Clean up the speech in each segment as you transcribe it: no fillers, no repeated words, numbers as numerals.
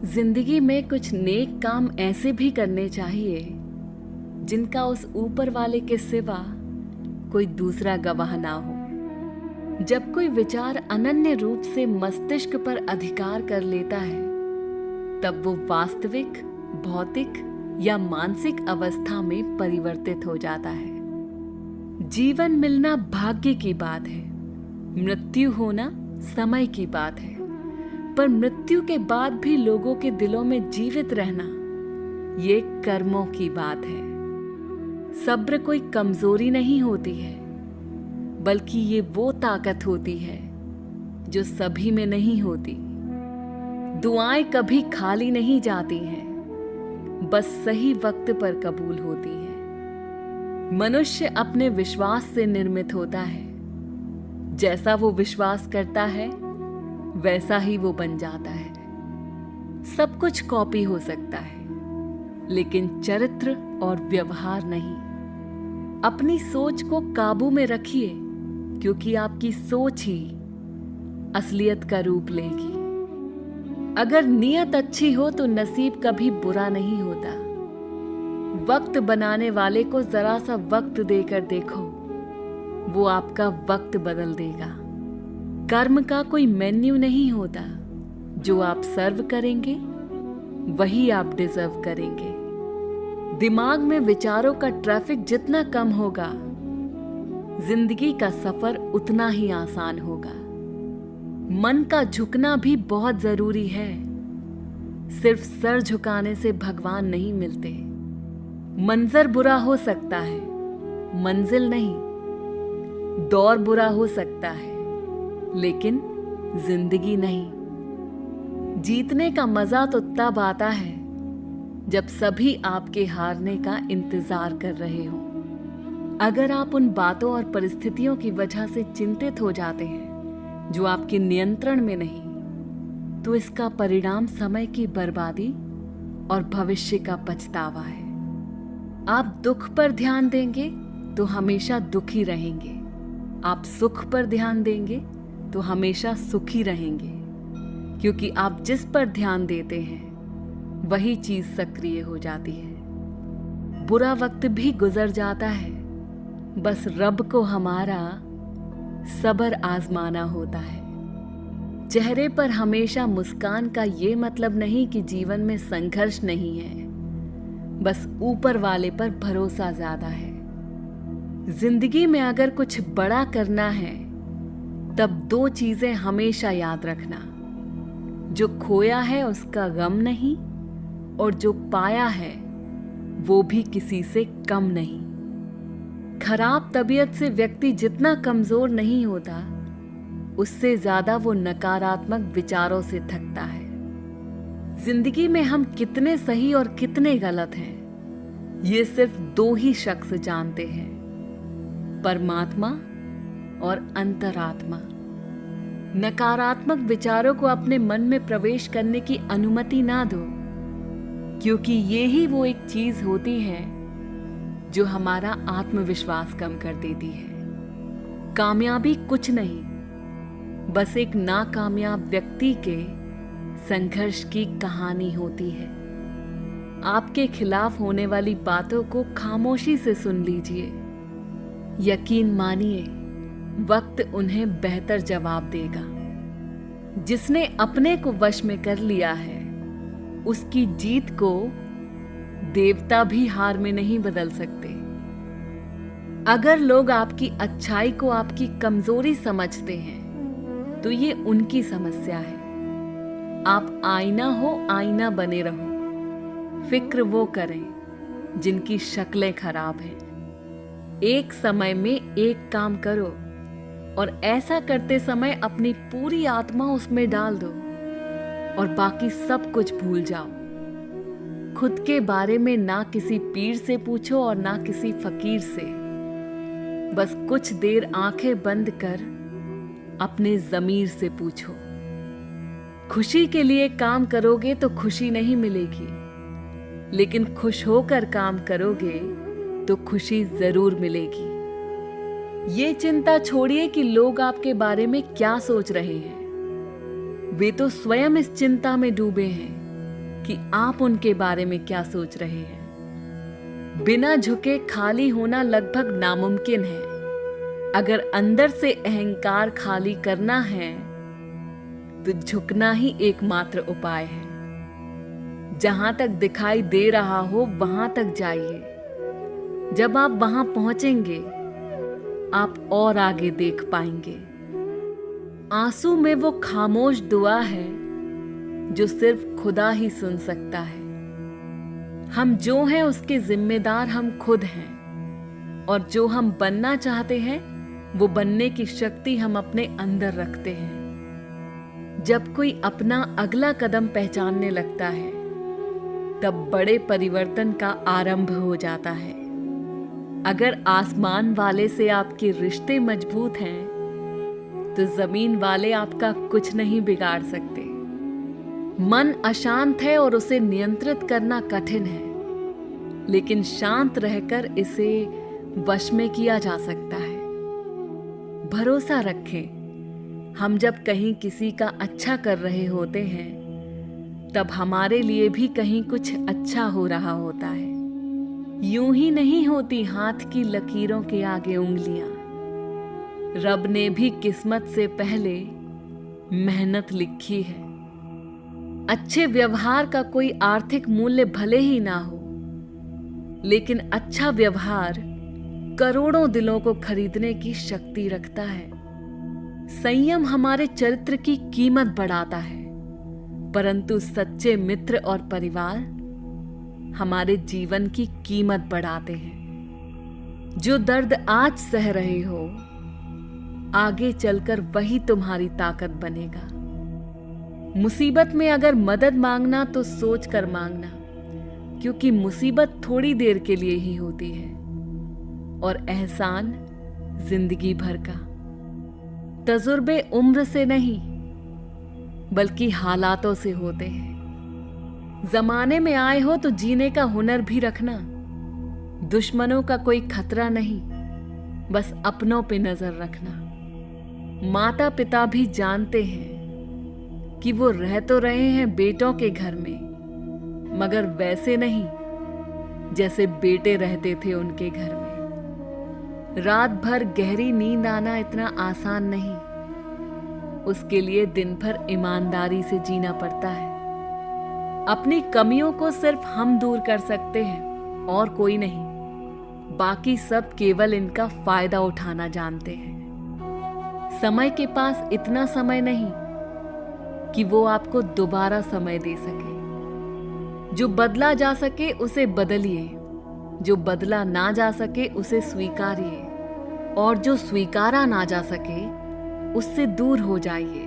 जिंदगी में कुछ नेक काम ऐसे भी करने चाहिए जिनका उस ऊपर वाले के सिवा कोई दूसरा गवाह ना हो। जब कोई विचार अनन्य रूप से मस्तिष्क पर अधिकार कर लेता है, तब वो वास्तविक, भौतिक या मानसिक अवस्था में परिवर्तित हो जाता है। जीवन मिलना भाग्य की बात है, मृत्यु होना समय की बात है, पर मृत्यु के बाद भी लोगों के दिलों में जीवित रहना ये कर्मों की बात है। सब्र कोई कमजोरी नहीं होती है, बल्कि ये वो ताकत होती है जो सभी में नहीं होती। दुआएं कभी खाली नहीं जाती हैं, बस सही वक्त पर कबूल होती है। मनुष्य अपने विश्वास से निर्मित होता है। जैसा वो विश्वास करता है वैसा ही वो बन जाता है। सब कुछ कॉपी हो सकता है, लेकिन चरित्र और व्यवहार नहीं। अपनी सोच को काबू में रखिए, क्योंकि आपकी सोच ही असलियत का रूप लेगी। अगर नीयत अच्छी हो तो नसीब कभी बुरा नहीं होता। वक्त बनाने वाले को जरा सा वक्त देकर देखो, वो आपका वक्त बदल देगा। कर्म का कोई मेन्यू नहीं होता। जो आप सर्व करेंगे वही आप डिजर्व करेंगे। दिमाग में विचारों का ट्रैफिक जितना कम होगा, जिंदगी का सफर उतना ही आसान होगा। मन का झुकना भी बहुत जरूरी है। सिर्फ सर झुकाने से भगवान नहीं मिलते। मंजर बुरा हो सकता है, मंजिल नहीं। दौर बुरा हो सकता है, लेकिन जिंदगी नहीं। जीतने का मजा तो तब आता है जब सभी आपके हारने का इंतजार कर रहे हो। अगर आप उन बातों और परिस्थितियों की वजह से चिंतित हो जाते हैं जो आपके नियंत्रण में नहीं, तो इसका परिणाम समय की बर्बादी और भविष्य का पछतावा है। आप दुख पर ध्यान देंगे तो हमेशा दुखी रहेंगे। आप सुख पर ध्यान देंगे तो हमेशा सुखी रहेंगे, क्योंकि आप जिस पर ध्यान देते हैं वही चीज सक्रिय हो जाती है। बुरा वक्त भी गुजर जाता है, बस रब को हमारा सब्र आजमाना होता है। चेहरे पर हमेशा मुस्कान का ये मतलब नहीं कि जीवन में संघर्ष नहीं है, बस ऊपर वाले पर भरोसा ज्यादा है। जिंदगी में अगर कुछ बड़ा करना है, तब दो चीजें हमेशा याद रखना। जो खोया है उसका गम नहीं, और जो पाया है वो भी किसी से कम नहीं। खराब तबीयत से व्यक्ति जितना कमजोर नहीं होता, उससे ज्यादा वो नकारात्मक विचारों से थकता है। जिंदगी में हम कितने सही और कितने गलत हैं, ये सिर्फ दो ही शख्स जानते हैं, परमात्मा और अंतरात्मा। नकारात्मक विचारों को अपने मन में प्रवेश करने की अनुमति ना दो, क्योंकि ये ही वो एक चीज होती है जो हमारा आत्मविश्वास कम कर देती है। कामयाबी कुछ नहीं, बस एक नाकामयाब व्यक्ति के संघर्ष की कहानी होती है। आपके खिलाफ होने वाली बातों को खामोशी से सुन लीजिए। यकीन मानिए, वक्त उन्हें बेहतर जवाब देगा। जिसने अपने को वश में कर लिया है, उसकी जीत को देवता भी हार में नहीं बदल सकते। अगर लोग आपकी अच्छाई को आपकी कमजोरी समझते हैं, तो ये उनकी समस्या है। आप आईना हो, आईना बने रहो। फिक्र वो करें जिनकी शक्लें खराब हैं। एक समय में एक काम करो, और ऐसा करते समय अपनी पूरी आत्मा उसमें डाल दो, और बाकी सब कुछ भूल जाओ। खुद के बारे में ना किसी पीर से पूछो और ना किसी फकीर से। बस कुछ देर आंखें बंद कर अपने ज़मीर से पूछो। खुशी के लिए काम करोगे तो खुशी नहीं मिलेगी, लेकिन खुश होकर काम करोगे तो खुशी जरूर मिलेगी। ये चिंता छोड़िए कि लोग आपके बारे में क्या सोच रहे हैं। वे तो स्वयं इस चिंता में डूबे हैं। कि आप उनके बारे में क्या सोच रहे हैं। बिना झुके खाली होना लगभग नामुमकिन है। अगर अंदर से अहंकार खाली करना है तो झुकना ही एकमात्र उपाय है। जहां तक दिखाई दे रहा हो वहां तक जाइए। जब आप वहां पहुंचेंगे आप और आगे देख पाएंगे। आंसू में वो खामोश दुआ है जो सिर्फ खुदा ही सुन सकता है। हम जो हैं उसके जिम्मेदार हम खुद हैं, और जो हम बनना चाहते हैं वो बनने की शक्ति हम अपने अंदर रखते हैं। जब कोई अपना अगला कदम पहचानने लगता है तब बड़े परिवर्तन का आरंभ हो जाता है। अगर आसमान वाले से आपके रिश्ते मजबूत हैं तो जमीन वाले आपका कुछ नहीं बिगाड़ सकते। मन अशांत है और उसे नियंत्रित करना कठिन है, लेकिन शांत रहकर इसे वश में किया जा सकता है। भरोसा रखें, हम जब कहीं किसी का अच्छा कर रहे होते हैं तब हमारे लिए भी कहीं कुछ अच्छा हो रहा होता है। यूं ही नहीं होती हाथ की लकीरों के आगे उंगलियां। रब ने भी किस्मत से पहले मेहनत लिखी है। अच्छे व्यवहार का कोई आर्थिक मूल्य भले ही ना हो, लेकिन अच्छा व्यवहार करोड़ों दिलों को खरीदने की शक्ति रखता है। संयम हमारे चरित्र की कीमत बढ़ाता है, परंतु सच्चे मित्र और परिवार हमारे जीवन की कीमत बढ़ाते हैं। जो दर्द आज सह रहे हो, आगे चलकर वही तुम्हारी ताकत बनेगा। मुसीबत में अगर मदद मांगना तो सोच कर मांगना, क्योंकि मुसीबत थोड़ी देर के लिए ही होती है और एहसान जिंदगी भर का। तजुर्बे उम्र से नहीं बल्कि हालातों से होते हैं। जमाने में आए हो तो जीने का हुनर भी रखना। दुश्मनों का कोई खतरा नहीं, बस अपनों पे नजर रखना। माता पिता भी जानते हैं कि वो रह तो रहे हैं बेटों के घर में, मगर वैसे नहीं जैसे बेटे रहते थे उनके घर में। रात भर गहरी नींद आना इतना आसान नहीं, उसके लिए दिन भर ईमानदारी से जीना पड़ता है। अपनी कमियों को सिर्फ हम दूर कर सकते हैं और कोई नहीं। बाकी सब केवल इनका फायदा उठाना जानते हैं। समय के पास इतना समय नहीं कि वो आपको दोबारा समय दे सके। जो बदला जा सके उसे बदलिए, जो बदला ना जा सके उसे स्वीकारिए, और जो स्वीकारा ना जा सके उससे दूर हो जाइए।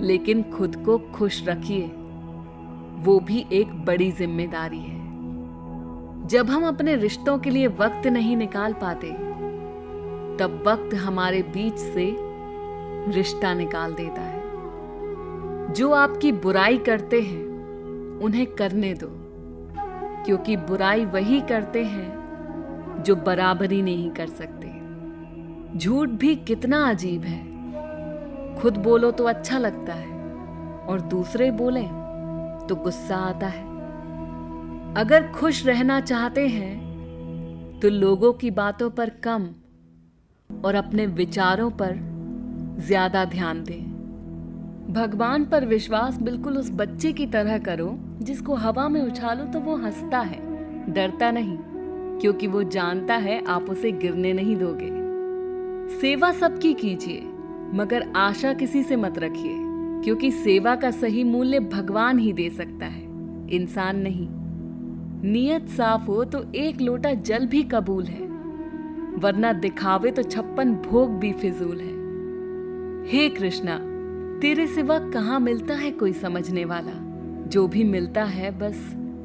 लेकिन खुद को खुश रखिए, वो भी एक बड़ी जिम्मेदारी है। जब हम अपने रिश्तों के लिए वक्त नहीं निकाल पाते तब वक्त हमारे बीच से रिश्ता निकाल देता है। जो आपकी बुराई करते हैं उन्हें करने दो, क्योंकि बुराई वही करते हैं जो बराबरी नहीं कर सकते। झूठ भी कितना अजीब है। खुद बोलो तो अच्छा लगता है और दूसरे बोले तो गुस्सा आता है। अगर खुश रहना चाहते हैं तो लोगों की बातों पर कम और अपने विचारों पर ज्यादा ध्यान दें। भगवान पर विश्वास बिल्कुल उस बच्चे की तरह करो जिसको हवा में उछालो तो वो हंसता है, डरता नहीं, क्योंकि वो जानता है आप उसे गिरने नहीं दोगे। सेवा सबकी कीजिए, मगर आशा किसी से मत रखिए, क्योंकि सेवा का सही मूल्य भगवान ही दे सकता है, इंसान नहीं। नियत साफ हो तो एक लोटा जल भी कबूल है, वरना दिखावे तो 56 भोग भी फिजूल है। हे कृष्णा, तेरे सिवा कहाँ मिलता है कोई समझने वाला। जो भी मिलता है बस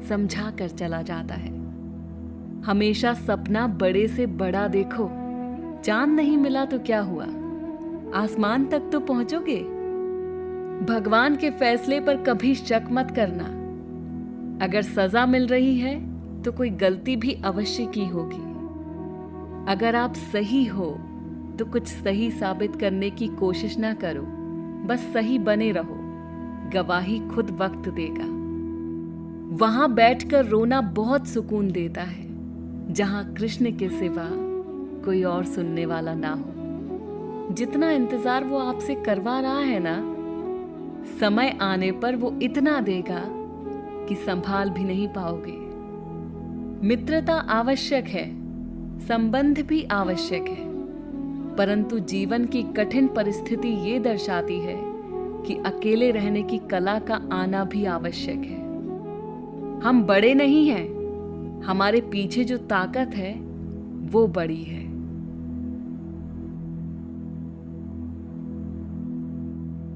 समझा कर चला जाता है। हमेशा सपना बड़े से बड़ा देखो। चांद नहीं मिला तो क्या हुआ, आसमान तक तो पहुंचोगे। भगवान के फैसले पर कभी शक मत करना। अगर सजा मिल रही है तो कोई गलती भी अवश्य की होगी। अगर आप सही हो तो कुछ सही साबित करने की कोशिश ना करो, बस सही बने रहो। गवाही खुद वक्त देगा। वहां बैठकर रोना बहुत सुकून देता है, जहां कृष्ण के सिवा कोई और सुनने वाला ना हो। जितना इंतजार वो आपसे करवा रहा है ना, समय आने पर वो इतना देगा कि संभाल भी नहीं पाओगे। मित्रता आवश्यक है, संबंध भी आवश्यक है, परंतु जीवन की कठिन परिस्थिति ये दर्शाती है कि अकेले रहने की कला का आना भी आवश्यक है। हम बड़े नहीं हैं, हमारे पीछे जो ताकत है वो बड़ी है।